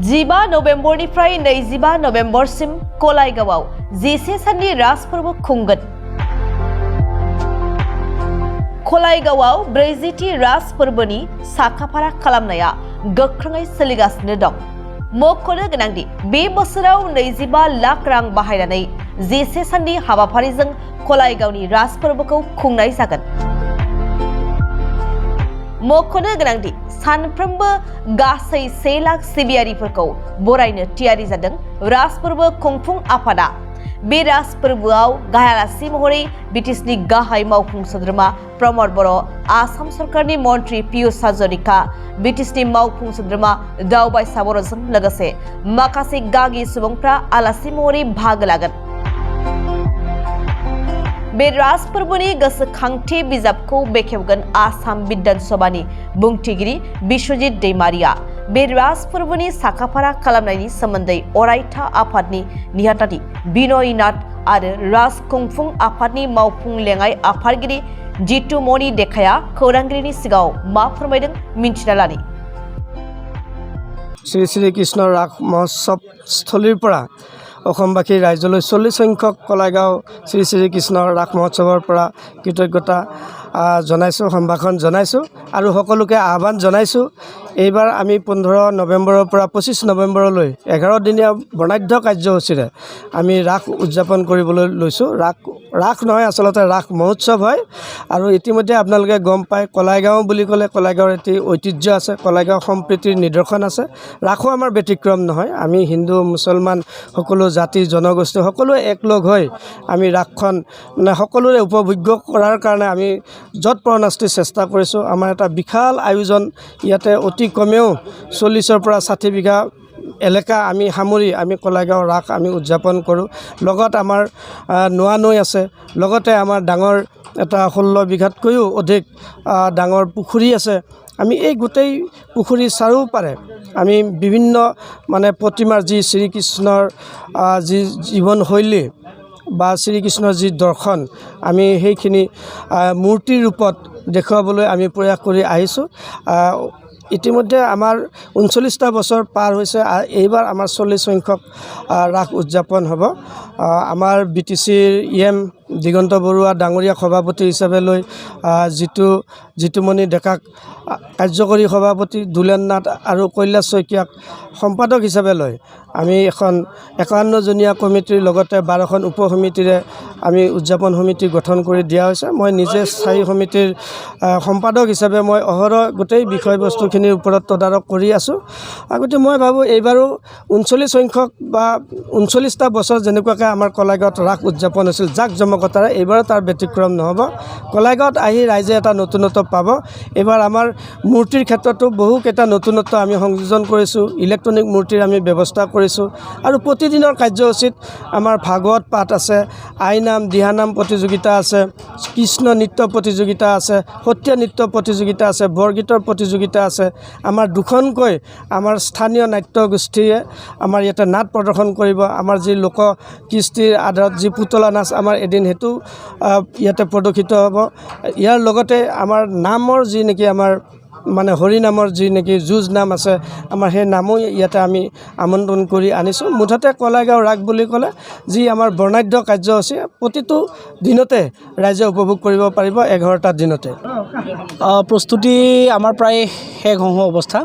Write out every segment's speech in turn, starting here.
15 नभेम्बरनिफ्राय 25 नभेम्बरसिम कलाइगावआव 11 साननि रास फोरबो खुंगोन। कलाइगावआव 40थि रास फोरबोनि साखाफारा खालामनाया गोख्रोङै सोलिगासिनो दं। मख'नो गोनांदि बे बोसोराव 25 लाख रां बाहायनानै 11 साननि हाबाफारिजों कलाइगावनि रास फोरबोखौ खुंनाय जागोन। मख'नो गोनांदि सानफ्रोमबो गासै 1 लाख सिबियारिफोरखौ बरायनो थियारि जादों रास फोरबो खुंफुं आफादा। बे रास फोरबोआव गाहाय आलासि महरै बिटिसिनि गाहाय मावफुं सोद्रोमा प्रमद बर', आसाम सरकारनि मन्त्रि पियुष हाजरिका, बिटिसिनि मावफुं सोद्रोमा दावबायसा बर'जों लोगोसे माखासे गागि सुबुंफ्रा आलासि महरै बाहागो लागोन। बे रास फोरबोनि गोसोखांथि बिजाबखौ बेखेवगोन आसाम बिधान सभानि बुंथिगिरि बिश्वजित दैमारिया। बे रास फोरबोनि साखाफारा खालामनायनि सोमोन्दै अरायथा आफादनि नेहाथारि बिनय नाथ आरो रास खुंफुं आफादनि मावफुं लेङाइ आफादगिरि जितु मणि देखाया खौरांगिरिनि सिगाङाव मा फोरमायदों मिन्थिना लानि। श्री श्री कृष्ण रास महोत्सव স্থলীৰ পৰা অসমবাসী ৰাইজলৈ 40 সংখ্যক কলাইগাঁও শ্ৰী শ্ৰী কৃষ্ণ ৰাস মহোৎসৱৰ পৰা কৃতজ্ঞতা জনাইছোঁ, সম্ভাষণ জনাইছোঁ আৰু সকলোকে আহ্বান জনাইছোঁ। এইবাৰ আমি 15 নৱেম্বৰৰ পৰা 25 নৱেম্বৰলৈ 11 দিনীয়া বৰ্ণাঢ্য কাৰ্যসূচীৰে আমি ৰাস উদযাপন কৰিবলৈ লৈছোঁ। ৰাস নহয়, আচলতে ৰাস মহোৎসৱ হয়। আৰু ইতিমধ্যে আপোনালোকে গম পায়, কলাইগাঁও বুলি ক'লে কলাইগাঁৱৰ এটি ঐতিহ্য আছে, কলাইগাঁও সম্প্ৰীতিৰ নিদৰ্শন আছে। ৰাসো আমাৰ ব্যতিক্ৰম নহয়। আমি হিন্দু মুছলমান সকলো জাতি জনগোষ্ঠী সকলোৱে একলগ হৈ আমি ৰাসখন সকলোৰে উপভোগ্য কৰাৰ কাৰণে আমি যৎ পৰনাস্তি চেষ্টা কৰিছোঁ। আমাৰ এটা বিশাল আয়োজন, ইয়াতে অতি কমেও 40ৰ পৰা 60 বিঘা এলেকা আমি সামৰি আমি কলাইগাঁও ৰাস আমি উদযাপন কৰোঁ। লগত আমাৰ নোৱা নৈ আছে, লগতে আমাৰ ডাঙৰ এটা 16 বিঘাতকৈও অধিক ডাঙৰ পুখুৰী আছে। আমি এই গোটেই পুখুৰী চাৰিওপাৰে আমি বিভিন্ন প্ৰতিমাৰ যি শ্ৰীকৃষ্ণৰ যি জীৱনশৈলী বা শ্ৰীকৃষ্ণৰ যি দৰ্শন আমি সেইখিনি মূৰ্তিৰ ৰূপত দেখুৱাবলৈ আমি প্ৰয়াস কৰি আহিছোঁ। ইতিমধ্যে আমাৰ 39টা বছৰ পাৰ হৈছে। এইবাৰ আমাৰ 40 সংখ্যক ৰাস উদযাপন হ'ব। আমাৰ বিটিচিৰ EM দিগন্ত বৰুৱা ডাঙৰীয়া সভাপতি হিচাপে লৈ জিতুমণি ডেকাক কাৰ্যকৰী সভাপতি, দুলেন নাথ আৰু কৈলাশ শইকীয়াক সম্পাদক হিচাপে লৈ আমি এখন 51জনীয়া কমিটিৰ লগতে 12খন উপ সমিতিৰে আমি উদযাপন সমিতি গঠন কৰি দিয়া হৈছে। মই নিজে স্থায়ী সমিতিৰ সম্পাদক হিচাপে মই অহৰহ গোটেই বিষয়বস্তুখিনিৰ ওপৰত তদাৰক কৰি আছোঁ। গতিকে মই ভাবোঁ এইবাৰো 39 সংখ্যক বা 39টা বছৰ যেনেকুৱাকৈ আমাৰ কলাইগাঁৱত ৰাস উদযাপন হৈছিল জাক জমকতাৰে, এইবাৰো তাৰ ব্যতিক্ৰম নহ'ব। কলাইগাঁৱত আহি ৰাইজে এটা নতুনত্ব পাব। এইবাৰ আমাৰ মূৰ্তিৰ ক্ষেত্ৰতো বহুকেইটা নতুনত্ব আমি সংযোজন কৰিছোঁ। ইলেক্ট্ৰনিক মূৰ্তিৰ আমি ব্যৱস্থা কৰিছোঁ। আৰু প্ৰতিদিনৰ কাৰ্যসূচীত আমাৰ ভাগৱত পাঠ আছে, আইনাম দিহানাম প্ৰতিযোগিতা আছে, কৃষ্ণ নৃত্য প্ৰতিযোগিতা আছে, সত্ৰীয়া নৃত্য প্ৰতিযোগিতা আছে, বৰগীতৰ প্ৰতিযোগিতা আছে। আমাৰ দুখনকৈ আমাৰ স্থানীয় নাট্যগোষ্ঠীয়ে আমাৰ ইয়াতে নাট প্ৰদৰ্শন কৰিব। আমাৰ যি লোক কৃষ্টিৰ আধাৰত যি পুতলা নাচ আমাৰ এদিন সেইটো ইয়াতে প্ৰদৰ্শিত হ'ব। ইয়াৰ লগতে আমাৰ নামৰ যি নেকি আমাৰ হৰি নামৰ যি নেকি যুঁজ নাম আছে, আমাৰ সেই নামো ইয়াতে আমি আমন্ত্ৰণ কৰি আনিছোঁ। মুঠতে কলাইগাঁও ৰাস বুলি ক'লে যি আমাৰ বৰ্ণাঢ্য কাৰ্যসূচী প্ৰতিটো দিনতে ৰাইজে উপভোগ কৰিব পাৰিব, 11টা দিনতে। প্ৰস্তুতি আমাৰ প্ৰায় শেষ হওঁ অৱস্থা।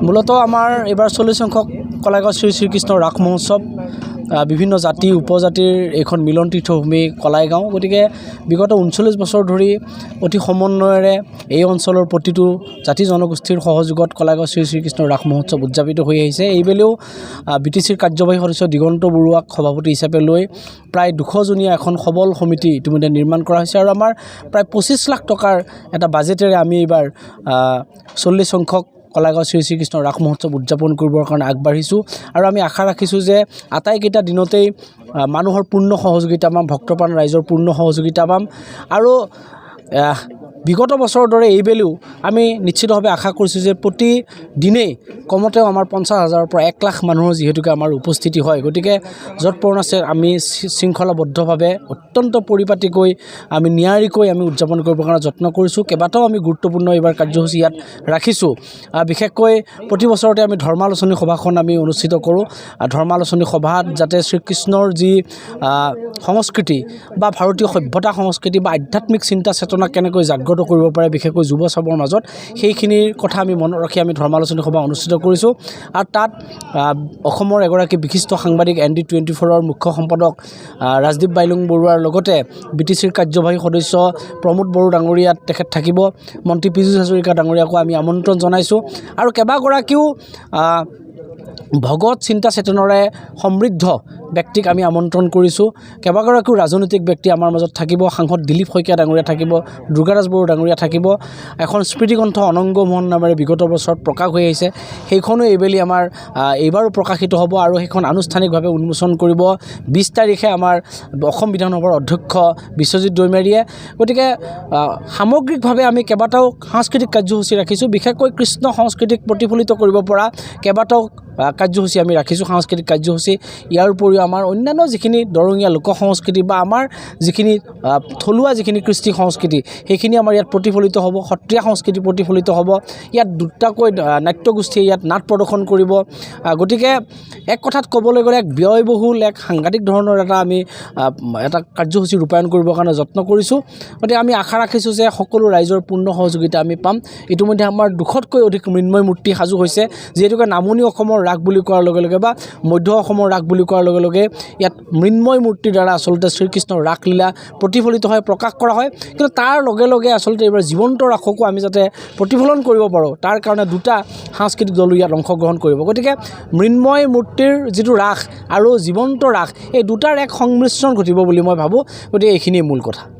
মূলতঃ আমাৰ এইবাৰ 40 সংখ্যক কলাইগাঁও শ্ৰী শ্ৰীকৃষ্ণ ৰাস মহোৎসৱ, বিভিন্ন জাতি উপজাতিৰ এইখন মিলন তীৰ্থভূমি কলাইগাঁও। গতিকে বিগত 39 বছৰ ধৰি অতি সমন্বয়েৰে এই অঞ্চলৰ প্ৰতিটো জাতি জনগোষ্ঠীৰ সহযোগত কলাইগাঁও শ্ৰী শ্ৰীকৃষ্ণ ৰাস মহোৎসৱ উদযাপিত হৈ আহিছে। এইবেলেও বিটিচিৰ কাৰ্যবাহী সদস্য দিগন্ত বৰুৱাক সভাপতি হিচাপে লৈ প্ৰায় 200জনীয়া এখন সবল সমিতি ইতিমধ্যে নিৰ্মাণ কৰা হৈছে। আৰু আমাৰ প্ৰায় 25 লাখ টকাৰ এটা বাজেটেৰে আমি এইবাৰ 40 সংখ্যক কলাইগাঁও শ্ৰী শ্ৰীকৃষ্ণ ৰাস মহোৎসৱ উদযাপন কৰিবৰ কাৰণে আগবাঢ়িছোঁ। আৰু আমি আশা ৰাখিছোঁ যে আটাইকেইটা দিনতেই মানুহৰ পূৰ্ণ সহযোগিতা পাম, ভক্তপ্ৰাণ ৰাইজৰ পূৰ্ণ সহযোগিতা পাম। আৰু বিগত বছৰৰ দৰে এইবেলিও আমি নিশ্চিতভাৱে আশা কৰিছোঁ যে প্ৰতিদিনেই কমতেও আমাৰ 50,000-ৰ পৰা 1 লাখ মানুহৰ যিহেতুকে আমাৰ উপস্থিতি হয়। গতিকে য'ত পূৰণ আছে আমি শৃংখলাবদ্ধভাৱে অত্যন্ত পৰিপাটিকৈ আমি নিয়াৰিকৈ আমি উদযাপন কৰিবৰ কাৰণে যত্ন কৰিছোঁ। কেইবাটাও আমি গুৰুত্বপূৰ্ণ এইবাৰ কাৰ্যসূচী ইয়াত ৰাখিছোঁ। বিশেষকৈ প্ৰতি বছৰতে আমি ধৰ্মালোচনী সভাখন আমি অনুষ্ঠিত কৰোঁ। ধৰ্মালোচনী সভাত যাতে শ্ৰীকৃষ্ণৰ যি সংস্কৃতি বা ভাৰতীয় সভ্যতা সংস্কৃতি বা আধ্যাত্মিক চিন্তা চেতনা কেনেকৈ জাগ্ৰত কৰিব পাৰে বিশেষকৈ যুৱ চামৰ মাজত, সেইখিনিৰ কথা আমি মনত ৰাখি আমি ধৰ্মালোচনী সভা অনুষ্ঠিত কৰিছোঁ। আৰু তাত অসমৰ এগৰাকী বিশিষ্ট সাংবাদিক ND24-ৰ মুখ্য সম্পাদক ৰাজদীপ বাইলুং বৰুৱাৰ লগতে BTCৰ কাৰ্যবাহী সদস্য প্ৰমোদ বড়ো ডাঙৰীয়া তেখেত থাকিব। মন্ত্ৰী পীযুষ হাজৰিকা ডাঙৰীয়াকো আমি আমন্ত্ৰণ জনাইছোঁ। আৰু কেইবাগৰাকীও ভগত চিন্তা চেতনাৰে সমৃদ্ধ ব্যক্তিক আমি আমন্ত্ৰণ কৰিছোঁ। কেইবাগৰাকীও ৰাজনৈতিক ব্যক্তি আমাৰ মাজত থাকিব। সাংসদ দিলীপ শইকীয়া ডাঙৰীয়া থাকিব, দুৰ্গাদাস বড়ো ডাঙৰীয়া থাকিব। এখন স্মৃতিগ্ৰন্থ অনংগ মোহন নামেৰে বিগত বছৰত প্ৰকাশ হৈ আহিছে, সেইখনো এইবেলি আমাৰ এইবাৰো প্ৰকাশিত হ'ব আৰু সেইখন আনুষ্ঠানিকভাৱে উন্মোচন কৰিব 20 তাৰিখে আমাৰ অসম বিধানসভাৰ অধ্যক্ষ বিশ্বজিৎ দৈমাৰীয়ে। গতিকে সামগ্ৰিকভাৱে আমি কেইবাটাও সাংস্কৃতিক কাৰ্যসূচী ৰাখিছোঁ। বিশেষকৈ কৃষ্ণ সংস্কৃতিক প্ৰতিফলিত কৰিব পৰা কেইবাটাও কাৰ্যসূচী আমি ৰাখিছোঁ, সাংস্কৃতিক কাৰ্যসূচী। ইয়াৰ উপৰিও আমাৰ অন্যান্য যিখিনি দৰঙীয়া লোক সংস্কৃতি বা আমাৰ যিখিনি থলুৱা যিখিনি কৃষ্টি সংস্কৃতি সেইখিনি আমাৰ ইয়াত প্ৰতিফলিত হ'ব। সত্ৰীয়া সংস্কৃতি প্ৰতিফলিত হ'ব। ইয়াত দুটাকৈ নাট্যগোষ্ঠীয়ে ইয়াত নাট প্ৰদৰ্শন কৰিব। গতিকে এক কথাত ক'বলৈ গ'লে এক ব্যয়বহুল এক সাংঘাতিক ধৰণৰ এটা কাৰ্যসূচী ৰূপায়ণ কৰিবৰ কাৰণে যত্ন কৰিছোঁ। গতিকে আমি আশা ৰাখিছোঁ যে সকলো ৰাইজৰ পূৰ্ণ সহযোগিতা আমি পাম। ইতিমধ্যে আমাৰ 200তকৈ অধিক মৃন্ময় মূৰ্তি সাজু হৈছে, যিহেতুকে নামনি অসমৰ ৰাস বুলি কোৱাৰ লগে লগে বা মধ্য অসমৰ ৰাস বুলি কোৱাৰ লগে লগে ইয়াত মৃন্ময় মূৰ্তিৰ দ্বাৰা আচলতে শ্ৰীকৃষ্ণৰ ৰাসলীলা প্ৰতিফলিত হয়, প্ৰকাশ কৰা হয়। কিন্তু তাৰ লগে লগে আচলতে এইবাৰ জীৱন্ত ৰাসকো আমি যাতে প্ৰতিফলন কৰিব পাৰোঁ, তাৰ কাৰণে 2টা সাংস্কৃতিক দলো ইয়াত অংশগ্ৰহণ কৰিব। গতিকে মৃন্ময় মূৰ্তিৰ যিটো ৰাস আৰু জীৱন্ত ৰাস, এই 2টাৰ এক সংমিশ্ৰণ ঘটিব বুলি মই ভাবোঁ। গতিকে এইখিনিয়ে মূল কথা।